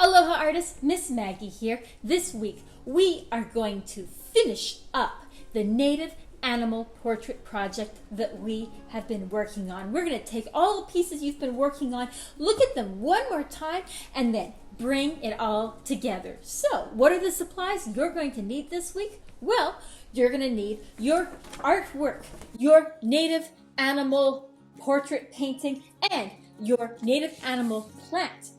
Aloha artists, Miss Maggie here. This week we are going to finish up the native animal portrait project that we have been working on. We're going to take all the pieces you've been working on, look at them one more time, and then bring it all together. So, what are the supplies you're going to need this week? Well, you're going to need your artwork, your native animal portrait painting, and your native animal plant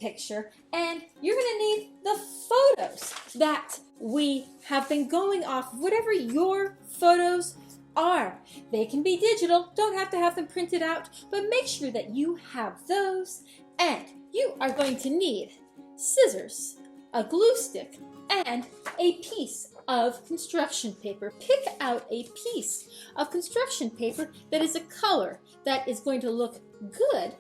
picture, and you're going to need the photos that we have been going off, whatever your photos are. They can be digital, don't have to have them printed out, but make sure that you have those. And you are going to need scissors, a glue stick, and a piece of construction paper. Pick out a piece of construction paper that is a color that is going to look good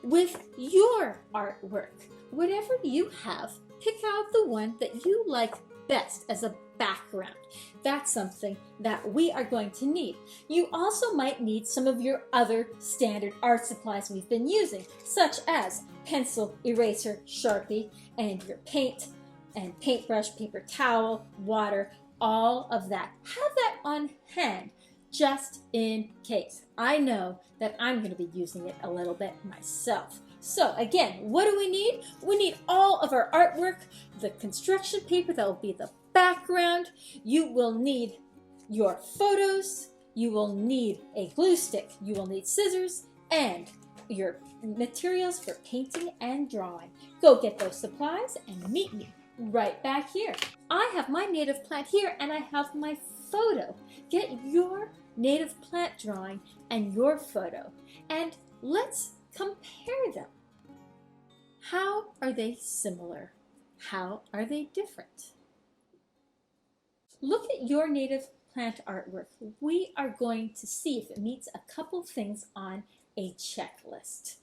with your artwork. Whatever you have, pick out the one that you like best as a background. That's something that we are going to need. You also might need some of your other standard art supplies we've been using, such as pencil, eraser, Sharpie, and your paint and paintbrush, paper towel, water, all of that. Have that on hand just in case. I know that I'm going to be using it a little bit myself. So again, what do we need? We need all of our artwork, the construction paper that will be the background. You will need your photos. You will need a glue stick. You will need scissors and your materials for painting and drawing. Go get those supplies and meet me right back here. I have my native plant here and I have my photo. Get your native plant drawing and your photo and let's compare them. How are they similar? How are they different? Look at your native plant artwork. We are going to see if it meets a couple things on a checklist.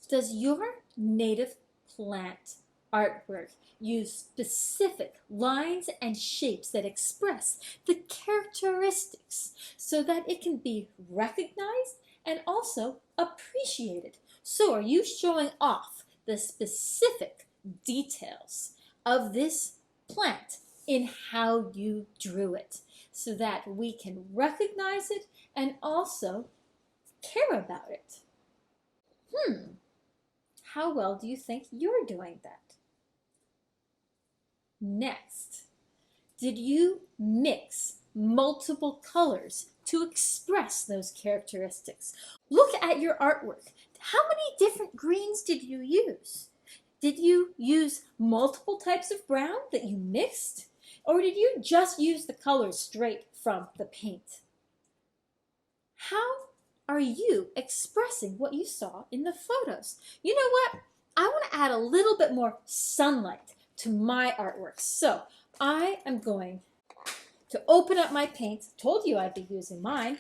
Does your native plant artwork use specific lines and shapes that express the characteristics so that it can be recognized and also appreciated? So are you showing off the specific details of this plant in how you drew it so that we can recognize it and also care about it? How well do you think you're doing that? Next, did you mix multiple colors to express those characteristics? Look at your artwork. How many different greens did you use? Did you use multiple types of brown that you mixed? Or did you just use the colors straight from the paint? How are you expressing what you saw in the photos? You know what? I want to add a little bit more sunlight to my artwork. So I am going to open up my paints. Told you I'd be using mine.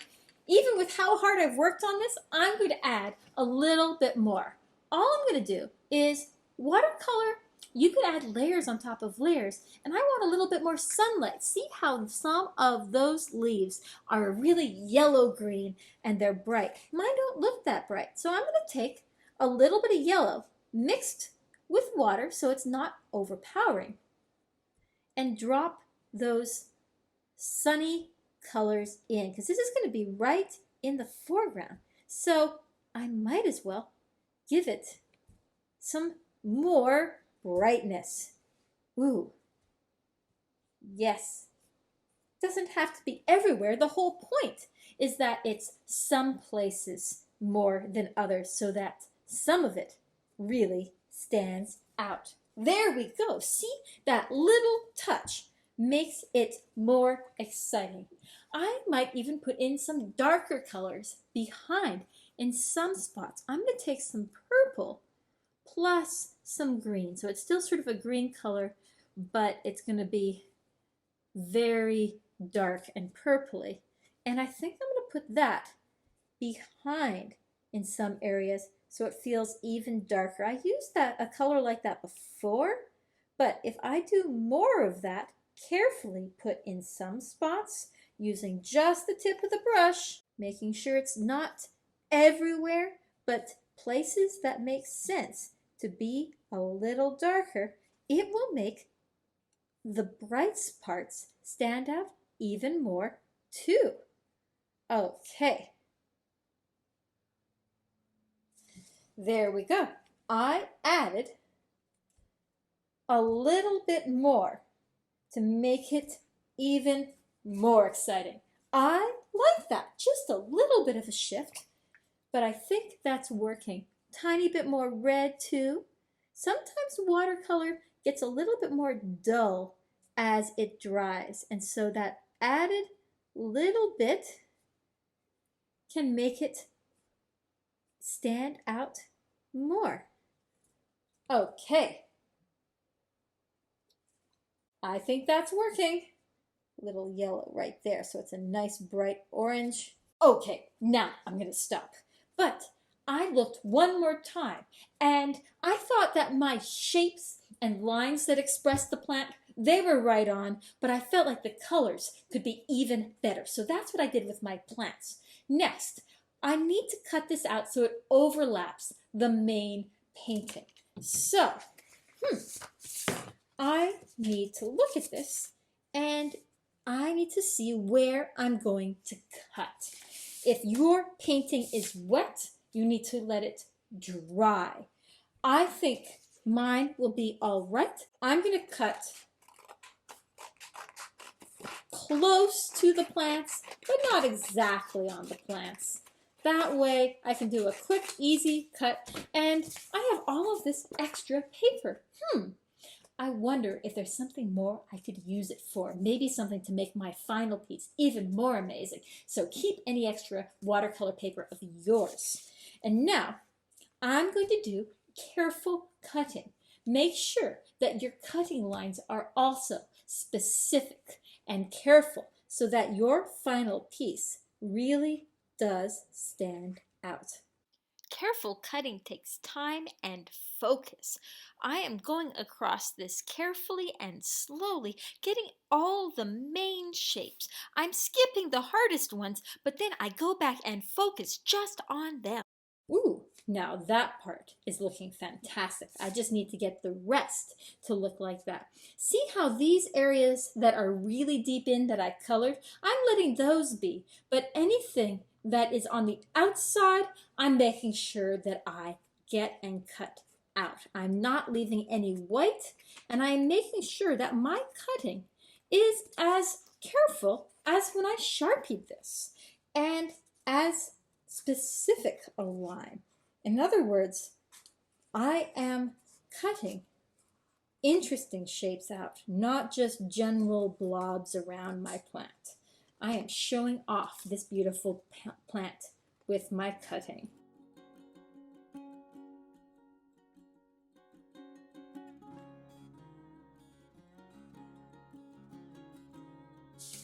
Even with how hard I've worked on this, I'm going to add a little bit more. All I'm going to do is watercolor. You could add layers on top of layers, and I want a little bit more sunlight. See how some of those leaves are really yellow-green and they're bright. Mine don't look that bright, so I'm going to take a little bit of yellow mixed with water so it's not overpowering and drop those sunny colors in, because this is going to be right in the foreground. So I might as well give it some more brightness. Ooh. Yes. Doesn't have to be everywhere. The whole point is that it's some places more than others so that some of it really stands out. There we go. See, that little touch makes it more exciting. I might even put in some darker colors behind in some spots. I'm going to take some purple plus some green. So it's still sort of a green color, but it's going to be very dark and purpley. And I think I'm going to put that behind in some areas so it feels even darker. I used a color like that before, but if I do more of that, carefully put in some spots using just the tip of the brush, making sure it's not everywhere, but places that make sense to be a little darker it will make the bright parts stand out even more too. Okay. There we go. I added a little bit more to make it even more exciting. I like that. Just a little bit of a shift, but I think that's working. Tiny bit more red too. Sometimes watercolor gets a little bit more dull as it dries, and so that added little bit can make it stand out more. Okay. I think that's working. Little yellow right there, so it's a nice bright orange. Okay, now I'm going to stop. But I looked one more time, and I thought that my shapes and lines that expressed the plant, they were right on, but I felt like the colors could be even better. So that's what I did with my plants. Next, I need to cut this out so it overlaps the main painting. So, I need to look at this, and I need to see where I'm going to cut. If your painting is wet, you need to let it dry. I think mine will be all right. I'm going to cut close to the plants, but not exactly on the plants. That way I can do a quick, easy cut, and I have all of this extra paper. I wonder if there's something more I could use it for. Maybe something to make my final piece even more amazing. So keep any extra watercolor paper of yours. And now I'm going to do careful cutting. Make sure that your cutting lines are also specific and careful so that your final piece really does stand out. Careful cutting takes time and focus. I am going across this carefully and slowly, getting all the main shapes. I'm skipping the hardest ones, but then I go back and focus just on them. Ooh, now that part is looking fantastic. I just need to get the rest to look like that. See how these areas that are really deep in that I colored, I'm letting those be, but anything that is on the outside, I'm making sure that I get and cut out. I'm not leaving any white, and I'm making sure that my cutting is as careful as when I Sharpied this, and as specific a line. In other words, I am cutting interesting shapes out, not just general blobs around my plant. I am showing off this beautiful plant with my cutting.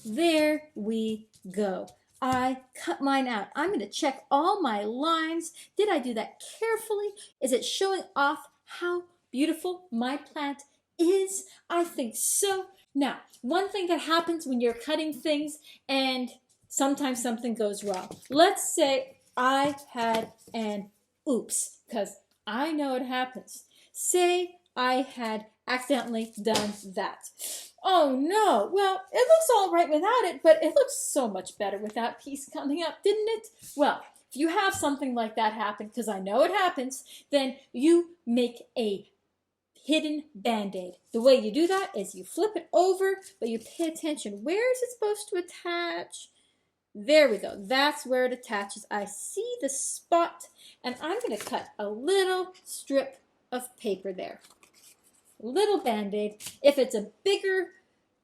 There we go. I cut mine out. I'm going to check all my lines. Did I do that carefully? Is it showing off how beautiful my plant is? I think so. Now, one thing that happens when you're cutting things and sometimes something goes wrong. Let's say I had an oops, because I know it happens. Say I had accidentally done that. Oh no, well, it looks all right without it, but it looks so much better with that piece coming up, didn't it? Well, if you have something like that happen, because I know it happens, then you make a hidden band-aid. The way you do that is you flip it over, but you pay attention. Where is it supposed to attach? There we go. That's where it attaches. I see the spot, and I'm going to cut a little strip of paper there. Little band-aid. If it's a bigger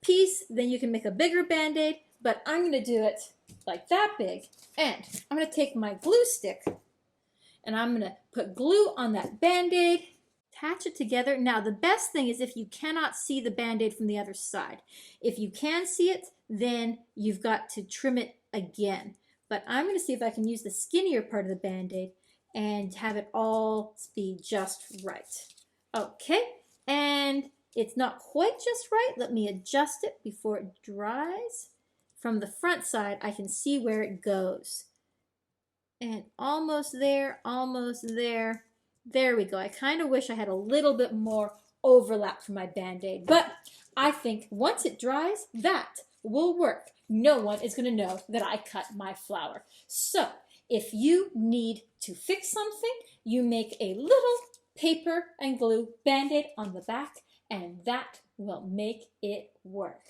piece, then you can make a bigger band-aid, but I'm going to do it like that big. And I'm going to take my glue stick, and I'm going to put glue on that band-aid, attach it together. Now, the best thing is if you cannot see the band-aid from the other side. If you can see it, then you've got to trim it again. But I'm going to see if I can use the skinnier part of the band-aid and have it all be just right. Okay, and it's not quite just right. Let me adjust it before it dries. From the front side, I can see where it goes. And almost there, almost there. There we go. I kind of wish I had a little bit more overlap for my Band-Aid. But I think once it dries, that will work. No one is going to know that I cut my flower. So if you need to fix something, you make a little paper and glue Band-Aid on the back, and that will make it work.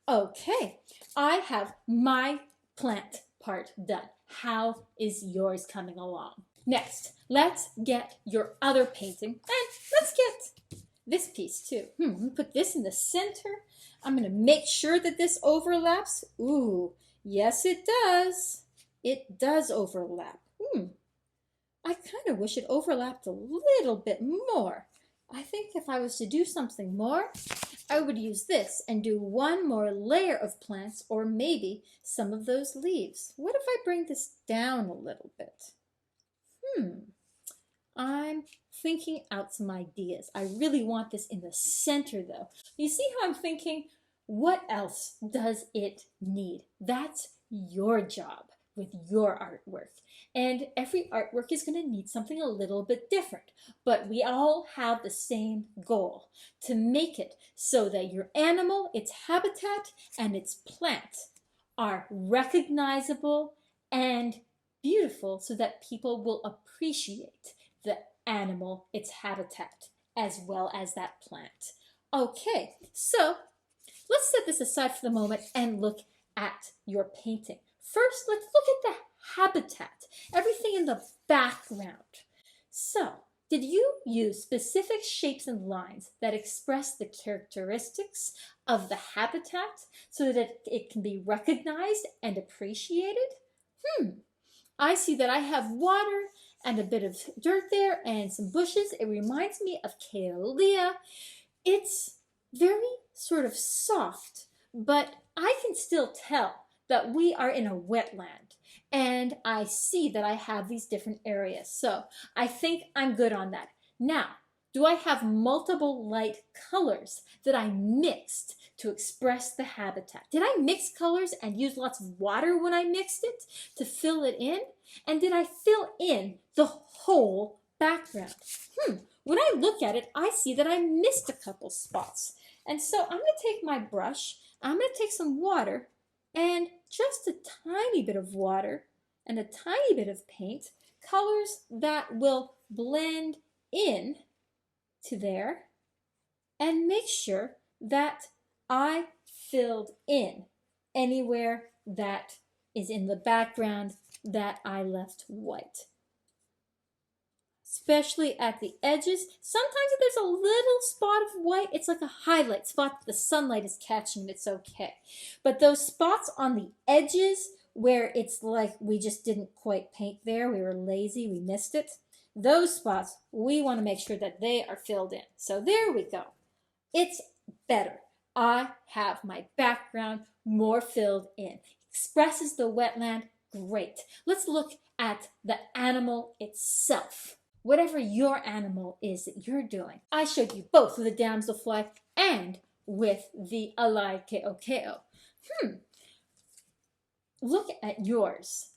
Okay, I have my plant part done. How is yours coming along? Next, let's get your other painting, and let's get this piece too. I'm gonna put this in the center. I'm gonna make sure that this overlaps. Ooh, yes it does. It does overlap. I kind of wish it overlapped a little bit more. I think if I was to do something more, I would use this and do one more layer of plants, or maybe some of those leaves. What if I bring this down a little bit? I'm thinking out some ideas. I really want this in the center though. You see how I'm thinking? What else does it need? That's your job with your artwork. And every artwork is going to need something a little bit different. But we all have the same goal, to make it so that your animal, its habitat, and its plant are recognizable and beautiful, so that people will appreciate the animal, its habitat, as well as that plant. Okay, so let's set this aside for the moment and look at your painting. First, let's look at the habitat, everything in the background. So, did you use specific shapes and lines that express the characteristics of the habitat so that it can be recognized and appreciated? I see that I have water and a bit of dirt there and some bushes. It reminds me of Kaolea. It's very sort of soft, but I can still tell that we are in a wetland, and I see that I have these different areas. So I think I'm good on that. Now, do I have multiple light colors that I mixed to express the habitat? Did I mix colors and use lots of water when I mixed it to fill it in? And did I fill in the whole background? When I look at it, I see that I missed a couple spots. And so I'm going to take my brush, I'm going to take some water, and just a tiny bit of water and a tiny bit of paint, colors that will blend in to there, and make sure that I filled in anywhere that is in the background that I left white. Especially at the edges. Sometimes if there's a little spot of white, it's like a highlight spot that the sunlight is catching, and it's okay. But those spots on the edges where it's like we just didn't quite paint there, we were lazy, we missed it, those spots, we want to make sure that they are filled in. So there we go. It's better. I have my background more filled in. Expresses the wetland, great. Let's look at the animal itself. Whatever your animal is that you're doing. I showed you both with the damselfly and with the Alai Keokeo. Look at yours.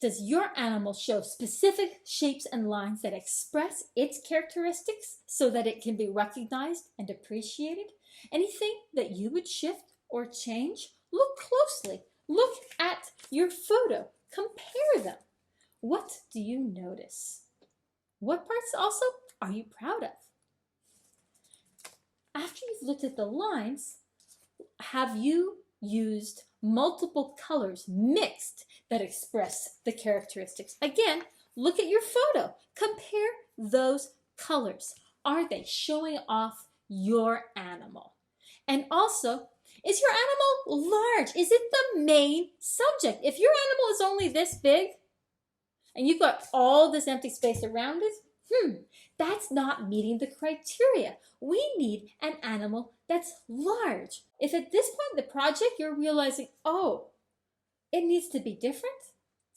Does your animal show specific shapes and lines that express its characteristics so that it can be recognized and appreciated? Anything that you would shift or change? Look closely. Look at your photo. Compare them. What do you notice? What parts also are you proud of? After you've looked at the lines, have you used multiple colors mixed that express the characteristics? Again, look at your photo. Compare those colors. Are they showing off your animal? And also, is your animal large? Is it the main subject? If your animal is only this big and you've got all this empty space around it, that's not meeting the criteria. We need an animal that's large. If at this point in the project you're realizing, oh, it needs to be different,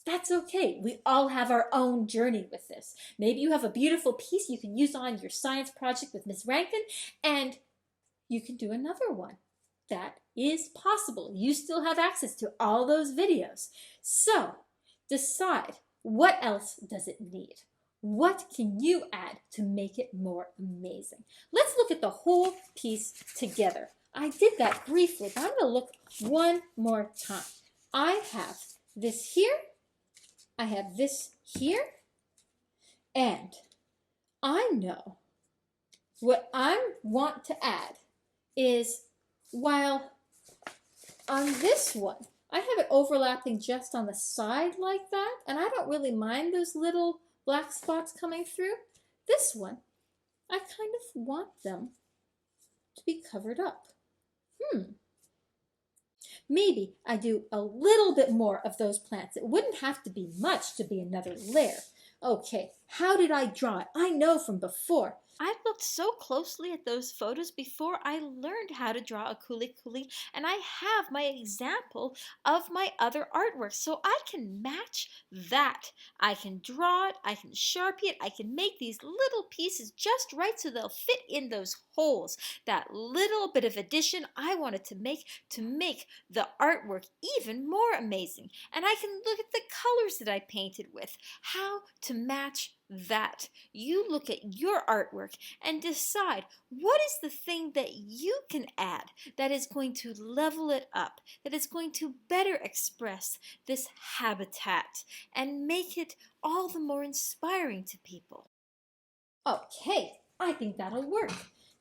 that's okay. We all have our own journey with this. Maybe you have a beautiful piece you can use on your science project with Ms. Rankin, and you can do another one. That is possible. You still have access to all those videos. So decide, what else does it need? What can you add to make it more amazing? Let's look at the whole piece together. I did that briefly, but I'm going to look one more time. I have this here, I have this here, and I know what I want to add is, while on this one, I have it overlapping just on the side like that, and I don't really mind those little black spots coming through. This one, I kind of want them to be covered up. Maybe I do a little bit more of those plants. It wouldn't have to be much to be another layer. Okay, how did I draw it? I know from before. I've looked so closely at those photos before I learned how to draw a kuli-kuli, and I have my example of my other artwork, so I can match that. I can draw it, I can Sharpie it, I can make these little pieces just right so they'll fit in those holes. That little bit of addition I wanted to make the artwork even more amazing. And I can look at the colors that I painted with, how to match that. You look at your artwork and decide what is the thing that you can add that is going to level it up, that is going to better express this habitat and make it all the more inspiring to people. Okay, I think that'll work.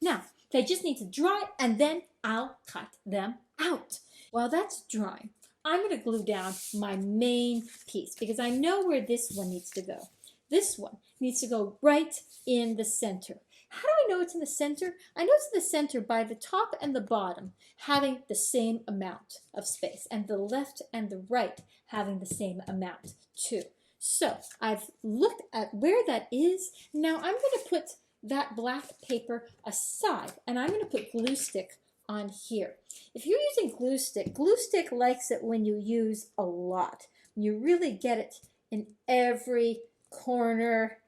Now, they just need to dry and then I'll cut them out. While that's drying, I'm going to glue down my main piece because I know where this one needs to go. This one needs to go right in the center. How do I know it's in the center? I know it's in the center by the top and the bottom having the same amount of space, and the left and the right having the same amount too. So I've looked at where that is. Now I'm going to put that black paper aside, and I'm going to put glue stick on here. If you're using glue stick likes it when you use a lot. You really get it in every corner,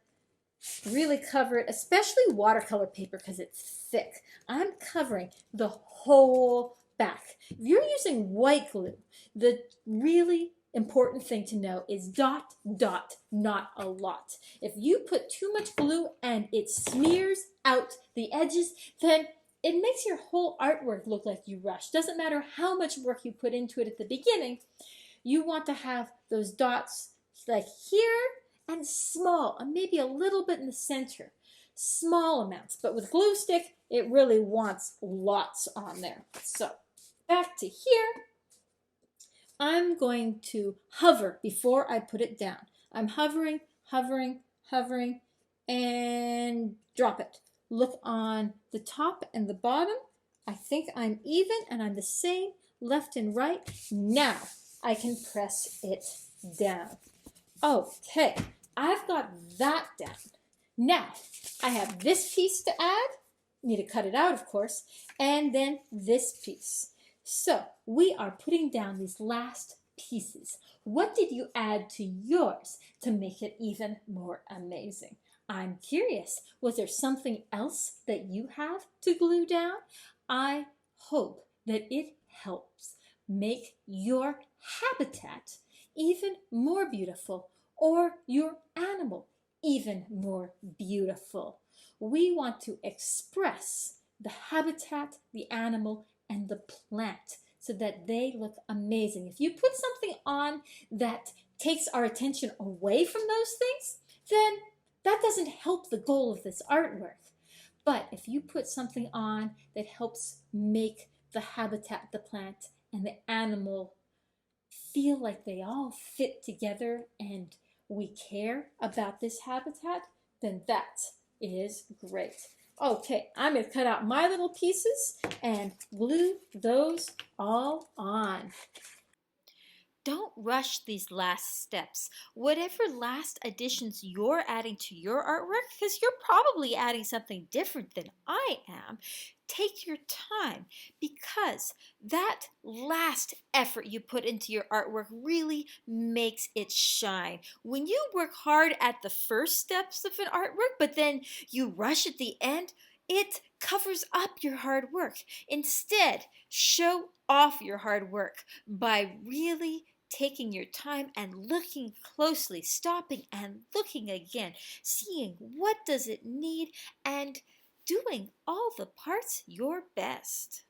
really cover it, especially watercolor paper because it's thick. I'm covering the whole back. If you're using white glue, the really important thing to know is dot, dot, not a lot. If you put too much glue and it smears out the edges, then it makes your whole artwork look like you rushed. Doesn't matter how much work you put into it at the beginning, you want to have those dots like here and small, and maybe a little bit in the center. Small amounts, but with glue stick, it really wants lots on there. So back to here, I'm going to hover before I put it down. I'm hovering, hovering, hovering, and drop it. Look on the top and the bottom. I think I'm even and I'm the same left and right. Now I can press it down. Okay, I've got that down. Now I have this piece to add. Need to cut it out, of course, and then this piece. So we are putting down these last pieces. What did you add to yours to make it even more amazing? I'm curious, was there something else that you have to glue down? I hope that it helps make your habitat even more beautiful, or your animal even more beautiful. We want to express the habitat, the animal, and the plant so that they look amazing. If you put something on that takes our attention away from those things, then that doesn't help the goal of this artwork. But if you put something on that helps make the habitat, the plant, and the animal feel like they all fit together and we care about this habitat, then that is great. Okay, I'm going to cut out my little pieces and glue those all on. Don't rush these last steps. Whatever last additions you're adding to your artwork, because you're probably adding something different than I am, take your time, because that last effort you put into your artwork really makes it shine. When you work hard at the first steps of an artwork, but then you rush at the end, it covers up your hard work. Instead, show off your hard work by really taking your time and looking closely, stopping and looking again, seeing what does it need, and doing all the parts your best.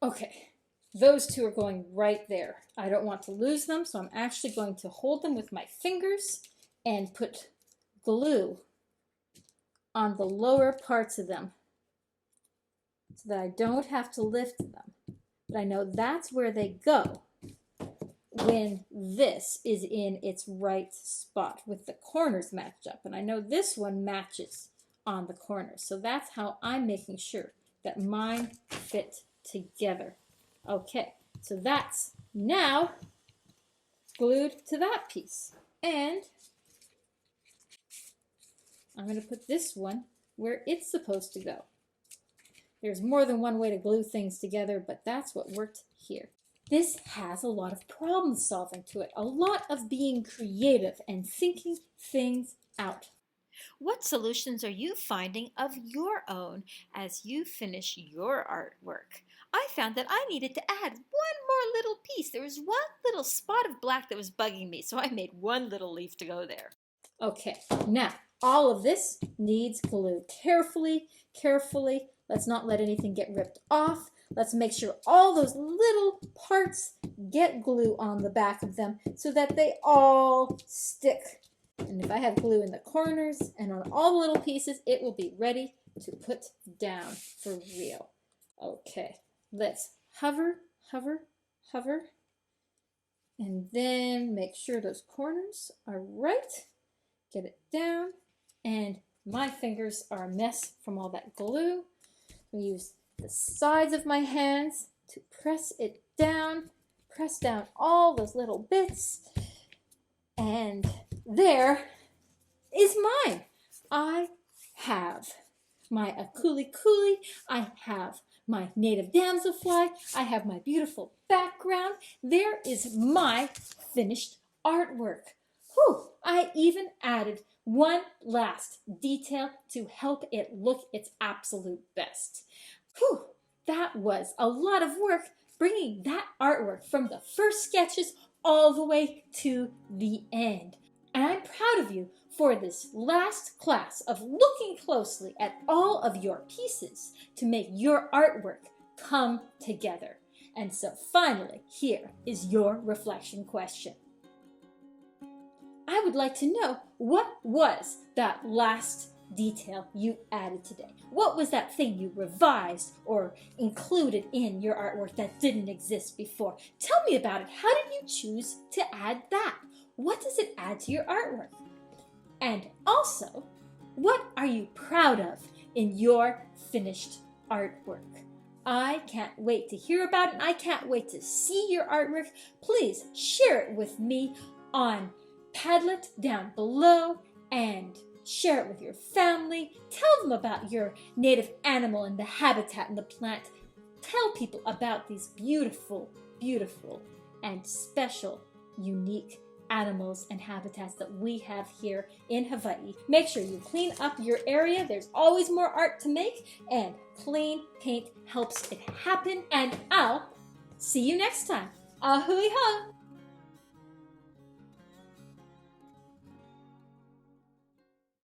Okay, those two are going right there. I don't want to lose them, so I'm actually going to hold them with my fingers and put glue on the lower parts of them so that I don't have to lift them. But I know that's where they go when this is in its right spot with the corners matched up. And I know this one matches on the corners. So that's how I'm making sure that mine fit together. Okay, so that's now glued to that piece. And I'm going to put this one where it's supposed to go. There's more than one way to glue things together, but that's what worked here. This has a lot of problem solving to it, a lot of being creative and thinking things out. What solutions are you finding of your own as you finish your artwork? I found that I needed to add one more little piece. There was one little spot of black that was bugging me, so I made one little leaf to go there. Okay, now all of this needs glue. Carefully, carefully. Let's not let anything get ripped off. Let's make sure all those little parts get glue on the back of them so that they all stick. And if I have glue in the corners and on all the little pieces, it will be ready to put down for real. Okay, let's hover, hover, hover. And then make sure those corners are right. Get it down. And my fingers are a mess from all that glue. I use the sides of my hands to press it down. Press down all those little bits. And there is mine. I have my Akuli Kuli. I have my native damselfly. I have my beautiful background. There is my finished artwork. Whew, I even added one last detail to help it look its absolute best. Whew, that was a lot of work bringing that artwork from the first sketches all the way to the end. And I'm proud of you for this last class of looking closely at all of your pieces to make your artwork come together. And so finally, here is your reflection question. I would like to know, what was that last detail you added today? What was that thing you revised or included in your artwork that didn't exist before? Tell me about it. How did you choose to add that? What does it add to your artwork? And also, what are you proud of in your finished artwork? I can't wait to hear about it. I can't wait to see your artwork. Please share it with me on Padlet down below and share it with your family. Tell them about your native animal and the habitat and the plant. Tell people about these beautiful, beautiful and special, unique animals and habitats that we have here in Hawaii. Make sure you clean up your area. There's always more art to make, and clean paint helps it happen. And I'll see you next time. Ahui ha!